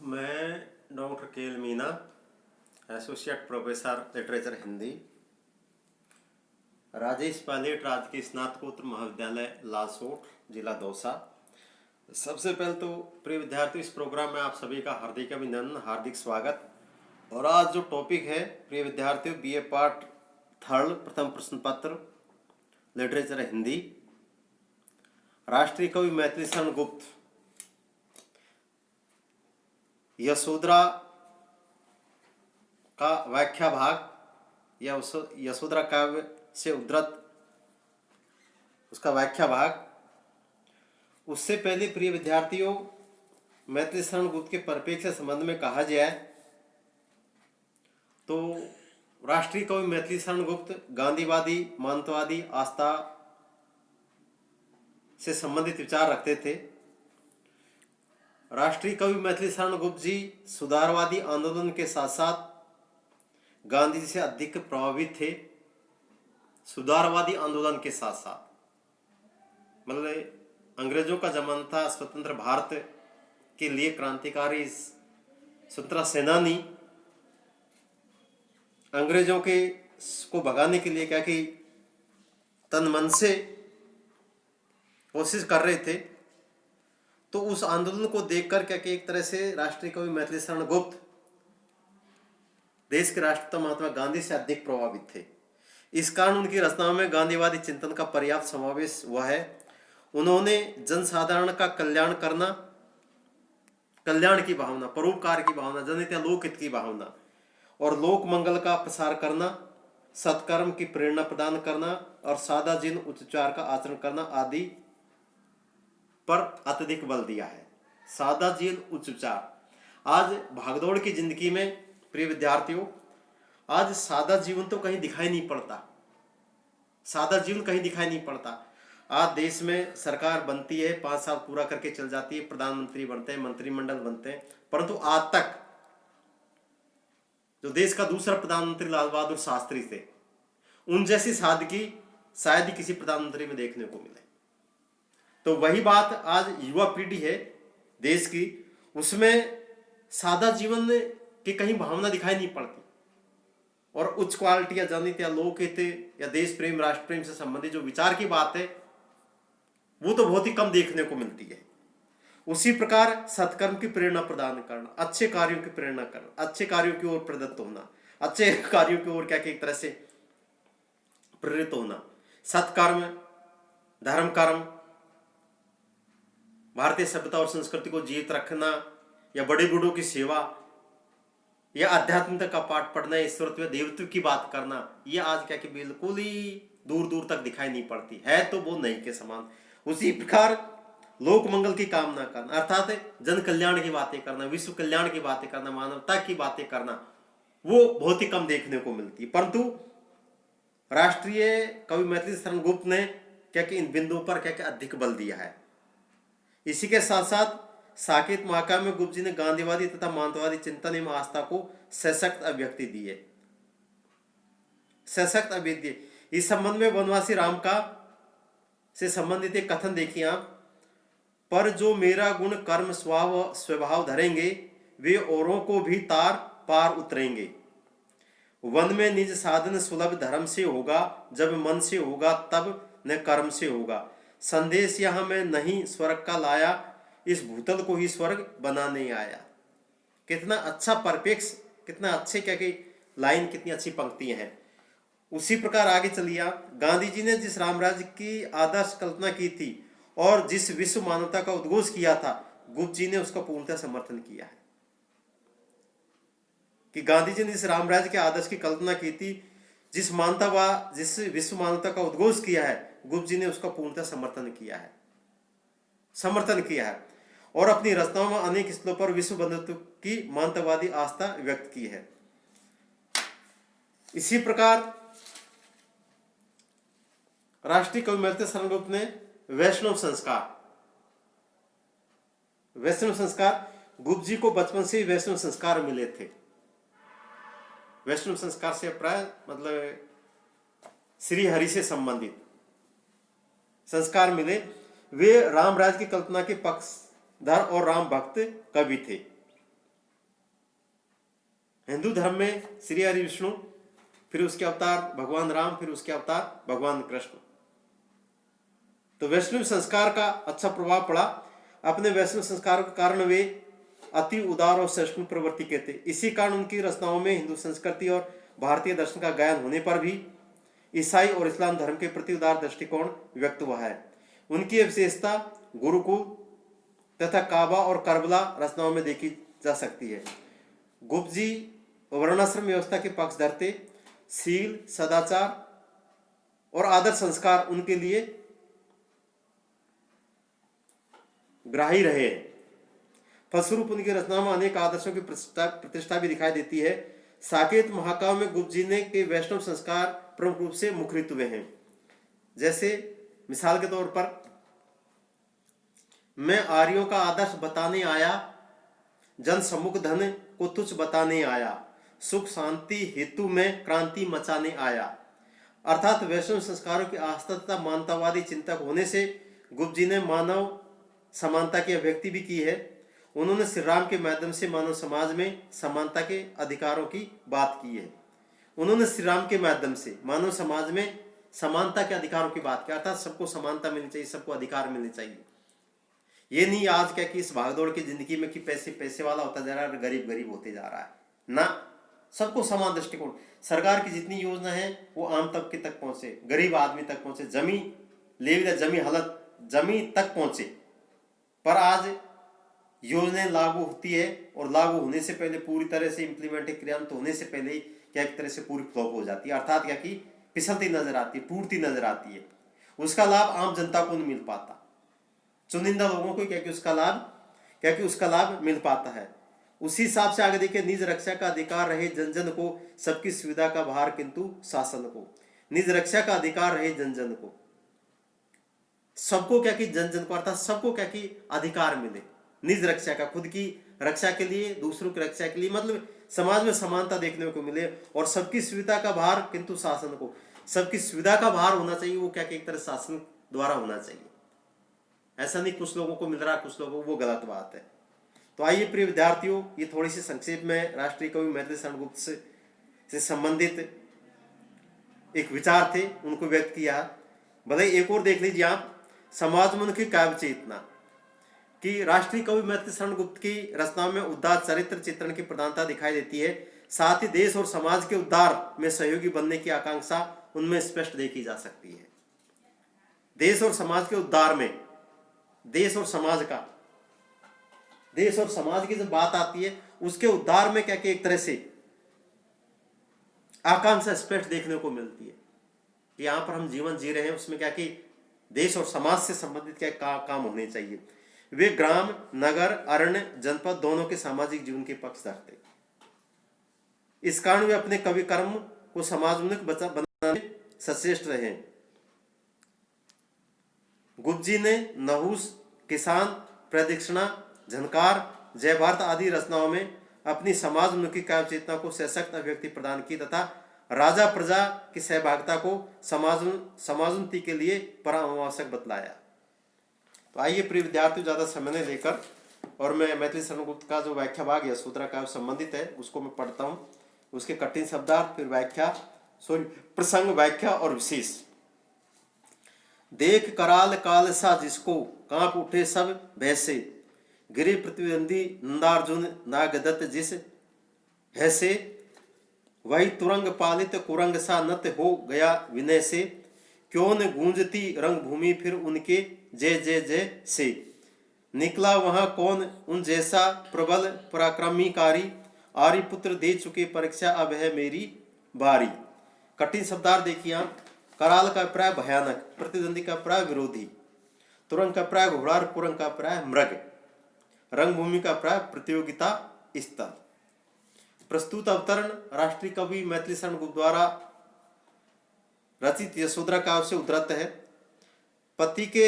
मैं doctor KL Meena, associate professor literature Hindi, Rajesh Pilot राजकीय स्नातकोत्तर महाविद्यालय लालसोट, जिला दौसा। सबसे पहले तो प्रिय विद्यार्थी, इस प्रोग्राम में आप सभी का हार्दिक अभिनंदन, हार्दिक स्वागत। और आज जो टॉपिक है प्रिय विद्यार्थियों, बीए पार्ट थर्ड प्रथम प्रश्न पत्र लिटरेचर हिंदी, राष्ट्रीय कवि मैथिली शरण गुप्त यशोधरा का व्याख्या भाग या यशोधरा काव्य से उद्धृत उसका व्याख्या भाग। उससे पहले प्रिय विद्यार्थियों, मैथिली शरण गुप्त के परिप्रेक्ष्य संबंध में कहा जाए तो राष्ट्रीय कवि मैथिली शरण गुप्त गांधीवादी मानवतावादी आस्था से संबंधित विचार रखते थे। राष्ट्रीय कवि मैथिली शरण गुप्त जी सुधारवादी आंदोलन के साथ साथ गांधी जी से अधिक प्रभावित थे। सुधारवादी आंदोलन के साथ साथ मतलब अंग्रेजों का जमाना था, स्वतंत्र भारत के लिए क्रांतिकारी स्वतंत्रता सेनानी अंग्रेजों के को भगाने के लिए क्या कि तन मन से कोशिश कर रहे थे। तो उस आंदोलन को देखकर क्या कि एक तरह से राष्ट्रीय कवि मैथिली शरण गुप्त देश के राष्ट्रपिता महात्मा गांधी से अधिक प्रभावित थे। इस कारण उनकी रचनाओं में गांधीवादी चिंतन का पर्याप्त समावेश हुआ है। उन्होंने जनसाधारण का कल्याण करना, कल्याण की भावना, परोपकार की भावना, जनहित या लोकहित की भावना और लोक मंगल का प्रसार करना, सत्कर्म की प्रेरणा प्रदान करना और सादा जीवन उच्च विचार का आचरण करना आदि पर अत्यधिक बल दिया है। सादा जीवन उच्च विचार, आज भागदौड़ की जिंदगी में प्रिय विद्यार्थियों, आज सादा जीवन तो कहीं दिखाई नहीं पड़ता। सादा जीवन कहीं दिखाई नहीं पड़ता। आज देश में सरकार बनती है, 5 साल पूरा करके चल जाती है, प्रधानमंत्री बनते हैं, मंत्रिमंडल बनते हैं, परंतु आज तक जो देश का दूसरा प्रधानमंत्री लाल बहादुर शास्त्री थे, उन जैसी सादगी शायद ही किसी प्रधानमंत्री में देखने को मिले। तो वही बात आज युवा पीढ़ी है देश की, उसमें सादा जीवन की कहीं भावना दिखाई नहीं पड़ती और उच्च क्वालिटी या जनहित या लोकहित या देश प्रेम राष्ट्र प्रेम से संबंधित जो विचार की बात है वो तो बहुत ही कम देखने को मिलती है। उसी प्रकार सत्कर्म की प्रेरणा प्रदान करना, अच्छे कार्यों की प्रेरणा करना, अच्छे कार्यों की ओर प्रदत्त होना, अच्छे कार्यों की ओर क्या एक तरह से प्रेरित होना, सत्कर्म, धर्म कर्म, भारतीय सभ्यता और संस्कृति को जीवित रखना या बड़े बूढ़ों की सेवा या आध्यात्मिकता का पाठ पढ़ना, ईश्वरत्व देवत्व की बात करना, ये आज क्या कि बिल्कुल ही दूर दूर तक दिखाई नहीं पड़ती है, तो वो नहीं के समान। उसी प्रकार लोक मंगल की कामना करना, अर्थात जन कल्याण की बातें करना, विश्व कल्याण की बातें करना, मानवता की बातें करना, वो बहुत ही कम देखने को मिलती है। परंतु राष्ट्रीय कवि मैथिली शरण गुप्त ने क्या कि इन बिंदुओं पर क्या कि अधिक बल दिया है। इसी के साथ साथ साकेत महाकाव्य में गुप्त जी ने गांधीवादी तथा मानवतावादी चिंतन एवं आस्था को सशक्त अभिव्यक्ति दी है, सशक्त अभिव्यक्ति। इस संबंध में वनवासी राम का से संबंधित एक कथन देखिए आप, पर जो मेरा गुण कर्म स्वभाव धरेंगे वे औरों को भी तार पार उतरेंगे। वन में निज साधन सुलभ धर्म से होगा, जब मन से होगा तब न कर्म से होगा। संदेश यहाँ मैं नहीं स्वर्ग का लाया, इस भूतल को ही स्वर्ग बनाने आया। कितना अच्छा परिप्रेक्ष्य, कितना अच्छे क्या कि लाइन, कितनी अच्छी पंक्तियां हैं। उसी प्रकार आगे चलिए आप, गांधी जी ने जिस रामराज्य की आदर्श कल्पना की थी और जिस विश्व मानवता का उद्घोष किया था, गुप्त जी ने उसका पूर्णतः समर्थन किया है। कि गांधी जी ने जिस रामराज्य के आदर्श की कल्पना की थी, जिस विश्व मानवता का उद्घोष किया है, गुप्त जी ने उसका पूर्णतः समर्थन किया है और अपनी रचनाओं में अनेक स्थलों पर विश्व बंधुत्व की मानवतावादी आस्था व्यक्त की है। इसी प्रकार राष्ट्रीय कवि मैथिली शरण गुप्त ने वैष्णव संस्कार, गुप्त जी को बचपन से ही वैष्णव संस्कार मिले थे। वैष्णव संस्कार से प्राय मतलब श्री हरि से संबंधित संस्कार मिले। वे राम राज्य की कल्पना के पक्षधर और राम भक्त कवि थे। हिंदू धर्म में श्री हरि विष्णु, फिर उसके अवतार भगवान राम, फिर उसके अवतार भगवान कृष्ण। तो वैष्णव संस्कार का अच्छा प्रभाव पड़ा। अपने वैष्णव संस्कार के कारण वे अति उदार और सहिष्णु प्रवृत्ति के थे। इसी कारण उनकी रचनाओं में हिंदू संस्कृति और भारतीय दर्शन का गायन होने पर भी ईसाई और इस्लाम धर्म के प्रति उदार दृष्टिकोण व्यक्त हुआ है। उनकी विशेषता गुरुकुल तथा काबा और करबला रचनाओं में देखी जा सकती है। गुप्त जी वर्णाश्रम व्यवस्था के पक्षधर थे। शील, सदाचार और आदर संस्कार उनके लिए ग्राही रहे। फलस्वरूप उनकी रचनाओं में अनेक आदर्शों की प्रतिष्ठा भी दिखाई देती है। साकेत महाकाव्य में गुप्त जी ने के वैष्णव संस्कार प्रमुख रूप से मुखरित हुए हैं। जैसे मिसाल के तौर पर, मैं आर्यों का आदर्श बताने आया, जन सम्मुख धन को तुच्छ बताने आया, सुख शांति हेतु में क्रांति मचाने आया। अर्थात वैष्णव संस्कारों की आस्था तथा मानवतावादी चिंतक होने से गुप्त जी ने मानव समानता की अभिव्यक्ति भी की है। उन्होंने श्री राम के माध्यम से मानव समाज में समानता के अधिकारों की बात की है। उन्होंने श्री राम के माध्यम से मानव समाज में समानता के अधिकारों की बात की, अर्थात सबको समानता मिलनी चाहिए, सबको अधिकार मिलने चाहिए। ये नहीं आज क्या कि इस भागदौड़ की जिंदगी में कि पैसे पैसे वाला होता जा रहा है और गरीब गरीब होते जा रहा है ना। सबको समान दृष्टिकोण। सरकार की जितनी योजना है वो आम तबके तक पहुंचे, गरीब आदमी तक पहुंचे, जमी तक पहुंचे। पर आज योजनाएं लागू होती है और लागू होने से पहले पूरी तरह से इम्प्लीमेंट क्रियान्वित होने से पहले ही क्या एक तरह से पूरी फ्लॉप हो जाती है, अर्थात क्या कि फिसलती नजर आती है, टूटती नजर आती है। उसका लाभ आम जनता को नहीं मिल पाता, चुनिंदा लोगों को क्या कि उसका लाभ मिल पाता है। उसी हिसाब से आगे देखिए, निज रक्षा का अधिकार रहे जन जन को, सबकी सुविधा का भार किंतु शासन को। निज रक्षा का अधिकार रहे जन जन को, सबको क्या कि जन जन को, अर्थात सबको क्या कि अधिकार मिले निज रक्षा का, खुद की रक्षा के लिए, दूसरों की रक्षा के लिए, मतलब समाज में समानता देखने को मिले। और सबकी सुविधा का भार किंतु शासन को, सबकी सुविधा का भार होना चाहिए वो क्या कि एक तरह शासन द्वारा होना चाहिए। ऐसा नहीं कुछ लोगों को मिल रहा कुछ लोगों को, वो गलत बात है। तो आइए प्रिय विद्यार्थियों, ये थोड़ी सी संक्षेप में राष्ट्रीय कवि मैथिली शरण गुप्त से संबंधित एक विचार थे, उनको व्यक्त किया। भले एक और देख लीजिए आप, समाजमन की काव्य चेतना, कि राष्ट्रीय कवि मैथिली शरण गुप्त की रचनाओं में उदार चरित्र चित्रण की प्रधानता दिखाई देती है। साथ ही देश और समाज के उद्धार में सहयोगी बनने की आकांक्षा उनमें स्पष्ट देखी जा सकती है। देश और समाज के उद्धार में, देश और समाज की जब बात आती है, उसके उद्धार में क्या कि एक तरह से आकांक्षा स्पष्ट देखने को मिलती है कि यहाँ पर हम जीवन जी रहे हैं, उसमें क्या कि देश और समाज से संबंधित क्या काम होने चाहिए। वे ग्राम, नगर, अरण्य, जनपद दोनों के सामाजिक जीवन के पक्षधर थे। इस कारण वे अपने कवि कर्म को समाजोन्मुख बनाने में सचेष्ट रहे। गुप्त जी ने नहुस, किसान, प्रदक्षिणा, झनकार, जय भारत आदि रचनाओं में अपनी समाजोन्मुखी काव्य चेतना को सशक्त अभिव्यक्ति प्रदान की तथा राजा प्रजा की सहभागिता को समाजोन्नति के लिए परमावश्यक बतलाया। तो आइए प्रिय विद्यार्थियों, ज़्यादा समय नहीं लेकर और मैं मैथिली शरण गुप्त का जो व्याख्या भाग यशोधरा का संबंधित है उसको मैं पढ़ता हूँ। उसके कठिन शब्दार्थ, फिर प्रसंग, व्याख्या और विशेष। देख कराल काल सा जिसको, कांप उठे सब भय से, गिरे प्रतिद्वंदी नंदार्जुन नागदत्त जिस हैसे, वही तुरंग पालित कुरंग सा नत हो गया विनय से, क्यों न गूंजती रंगभूमि फिर उनके जय जय जय से, निकला वहां कौन उन जैसा प्रबल पराक्रमीकारी, आर्यपुत्र दे चुके परीक्षा अब है मेरी बारी। कठिन शब्दार्थ देखिए आप। कराल का प्राय भयानक, प्रतिद्वंदी का प्राय विरोधी, तुरंग का प्राय घोड़ा, कुरंग का प्राय मृग, रंगभूमि का प्राय प्रतियोगिता स्थल। प्रस्तुत अवतरण राष्ट्रीय कवि मैथिली शरण गुप्त द्वारा रचित यशोधरा काव्य से उद्धृत है। पति के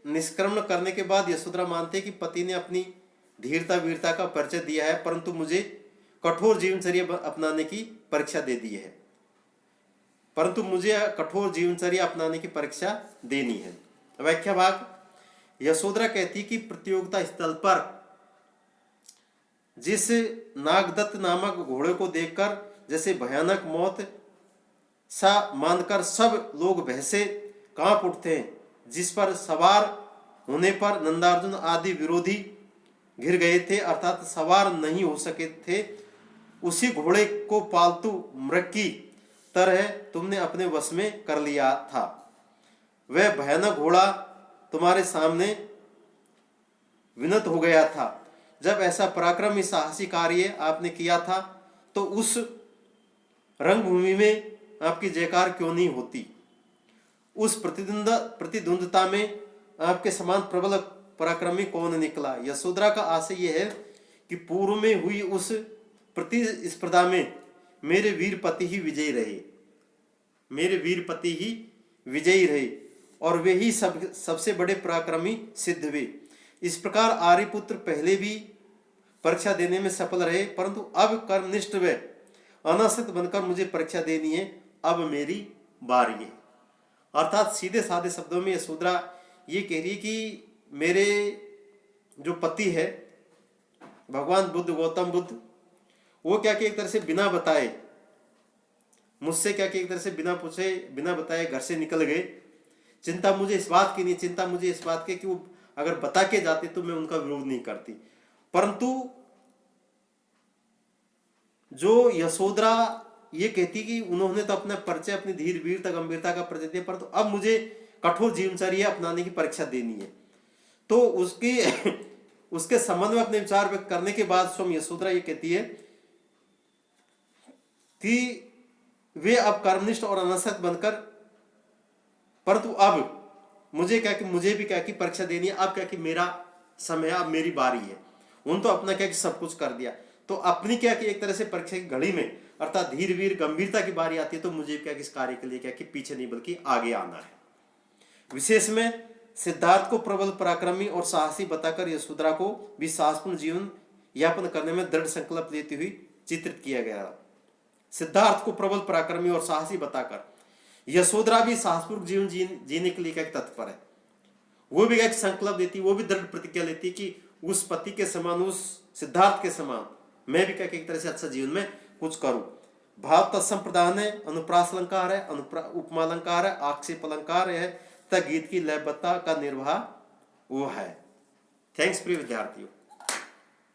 निष्क्रमण करने के बाद यशोधरा मानते कि पति ने अपनी धीरता वीरता का परिचय दिया है, परंतु मुझे कठोर जीवनचर्या अपनाने की परीक्षा दे दी है, देनी है। व्याख्या भाग। यशोधरा कहती कि प्रतियोगिता स्थल पर जिस नागदत्त नामक घोड़े को देखकर जैसे भयानक मौत सा मानकर सब लोग भय से कांप उठते हैं, जिस पर सवार होने पर नंदार्जुन आदि विरोधी घिर गए थे, अर्थात सवार नहीं हो सके थे, उसी घोड़े को पालतू मृग की तरह तुमने अपने वश में कर लिया था। वह भयानक घोड़ा तुम्हारे सामने विनत हो गया था। जब ऐसा पराक्रमी साहसी कार्य आपने किया था तो उस रंगभूमि में आपकी जयकार क्यों नहीं होती? उस प्रतिद्वंदता में आपके समान प्रबल पराक्रमी कौन निकला? यशोधरा का आशय यह है कि पूर्व में हुई उस प्रतिस्पर्धा में मेरे वीर पति ही विजयी रहे, मेरे वीर पति ही विजयी रहे और वे ही सबसे बड़े पराक्रमी सिद्ध हुए। इस प्रकार आर्यपुत्र पहले भी परीक्षा देने में सफल रहे, परंतु अब कर्मनिष्ठ व अनासक्त बनकर मुझे परीक्षा देनी है, अब मेरी बारी है। अर्थात सीधे साधे शब्दों में यशोधरा ये कह रही है कि मेरे जो पति है भगवान बुद्ध, गौतम बुद्ध, वो क्या कि एक तरह से बिना बताए मुझसे क्या कि एक तरह से बिना पूछे बिना बताए घर से निकल गए। चिंता मुझे इस बात की नहीं, चिंता मुझे इस बात की कि वो अगर बता के जाते तो मैं उनका विरोध नहीं करती, परंतु जो यशोधरा ये कहती कि उन्होंने तो अपना परिचय अपनी धीर वीरता गंभीरता का परिचय दिया, परंतु अब मुझे कठोर जीवनचर्या अपनाने की परीक्षा देनी है। तो उसके संबंध में अपने विचार व्यक्त करने के बाद स्वयं यशोधरा ये कहती है कि वे अब कर्मनिष्ठ और अनासक्त बनकर, परंतु अब मुझे क्या कि मुझे भी क्या कि परीक्षा देनी है, अब क्या कि मेरा समय है, अब मेरी बारी है। उन तो अपना क्या कि सब कुछ कर दिया, तो अपनी क्या कि एक तरह से परीक्षा की घड़ी में अर्थात धीर वीर गंभीरता की बारी आती है, तो मुझे क्या कि इस कार्य के लिए क्या कि पीछे नहीं बल्कि आगे आना है। विशेष में सिद्धार्थ को प्रबल पराक्रमी और साहसी बताकर यशोधरा को भी साहसपूर्ण जीवन यापन करने में दृढ़ संकल्प लेती हुई चित्रित किया गया। सिद्धार्थ को प्रबल पराक्रमी और साहसी बताकर यशोधरा भी साहसपूर्ण जीवन जीने के लिए क्या तत्पर है। वो भी क्या संकल्प लेती, वो भी दृढ़ प्रतिज्ञा लेती कि उस पति के समान, उस सिद्धार्थ के समान मैं भी क्या एक तरह से अच्छा जीवन में कुछ करूं। भाव तत्संप्रदान है, अनुप्रास अलंकार है, उपमा अलंकार है, आक्षेप अलंकार है, तथा गीत की लयबद्धता का निर्वाह वो है। थैंक्स प्रिय विद्यार्थियों।